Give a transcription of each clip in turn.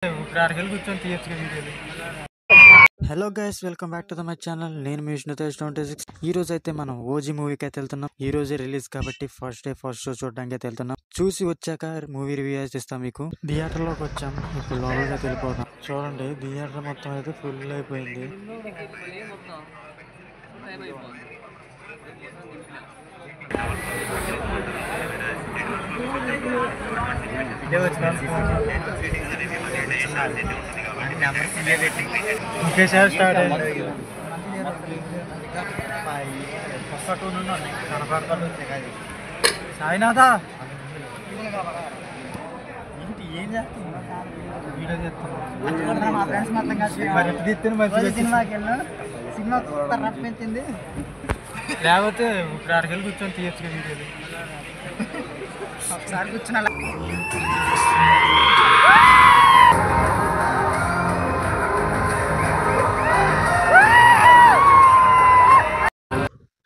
ఇప్పుడు ఆడికెళ్ళి కూర్చొని తీయొచ్చుగా వీడియోలు. Hello guys, welcome back to the my channel. నేను మీ విష్ణు తేజ్ 26. ఈ రోజు అయితే మనం ఓజీ మూవీకి అయితే వెళ్తున్నాం. ఈ రోజే రిలీజ్ కాబట్టి ఫస్ట్ డే ఫస్ట్ షో చూడడానికి అయితే వెళ్తున్నాం. చూసి వచ్చాక మూవీ రివ్యూ అయితే ఇస్తాం మీకు. థియేటర్లోకి వచ్చాం, ఇప్పుడు లోపలికి అయితే వెళ్ళిపోతాం. చూడండి, థియేటర్ మొత్తం అయితే ఫుల్ అయిపోయింది. ఒకేసారి స్టార్ట్ అయింది. సాయినాథ ఏంటి, ఏం చేస్తున్నా? వీడియో చేస్తున్నా. మా ఫ్రెండ్స్ మొత్తం కలిసి సినిమాకి వెళ్ళాం. సినిమా రప్పించింది. లేకపోతే ఇప్పుడు ఆడికెళ్ళి కూర్చొని తీయొచ్చుగా వీడియోలు. ఒకసారి కూర్చున్నా.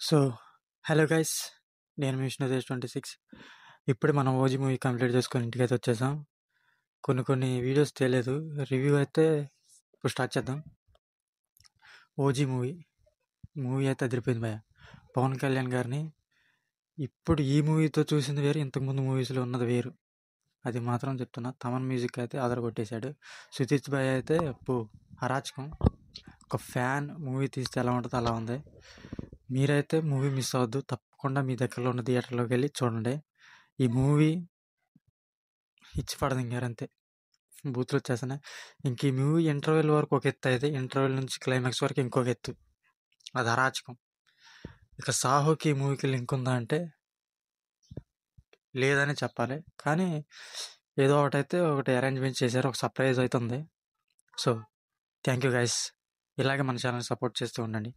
సో హలో గైస్, నేను మీ విష్ణు తేజ్ 26. ఇప్పుడు మనం ఓజీ మూవీ కంప్లీట్ చేసుకొని ఇంటికి అయితే వచ్చేసాం. కొన్ని వీడియోస్ తెలియదు, రివ్యూ అయితే ఇప్పుడు స్టార్ట్ చేద్దాం. ఓజీ మూవీ అయితే అదిరిపోయింది భయ. పవన్ కళ్యాణ్ గారిని ఇప్పుడు ఈ మూవీతో చూసింది వేరు, ఇంతకుముందు మూవీస్లో ఉన్నది వేరు. అది మాత్రం చెప్తున్నా. తమన్ మ్యూజిక్ అయితే కొట్టేశాడు. సుతీత్ భాయ్ అయితే అరాచకం. ఒక ఫ్యాన్ మూవీ తీస్తే ఎలా ఉంటుందో అలా ఉంది. మీరైతే మూవీ మిస్ అవ్వద్దు, తప్పకుండా మీ దగ్గరలో ఉన్న థియేటర్లోకి వెళ్ళి చూడండి. ఈ మూవీ ఇచ్చి పడదింగారు అంతే, బూతులు వచ్చేస్తున్నాయి. ఇంక ఈ మూవీ ఇంటర్వెల్ వరకు ఒక ఎత్తు అయితే, ఇంటర్వెల్ నుంచి క్లైమాక్స్ వరకు ఇంకొక ఎత్తు. అది అరాచకం. ఇక సాహోకి ఈ మూవీకి లింక్ ఉందా అంటే లేదని చెప్పాలి. కానీ ఏదో ఒకటి అరేంజ్మెంట్ చేశారు, ఒక సర్ప్రైజ్ అవుతుంది. సో థ్యాంక్ యూ గైస్, ఇలాగే మన ఛానల్ సపోర్ట్ చేస్తూ ఉండండి.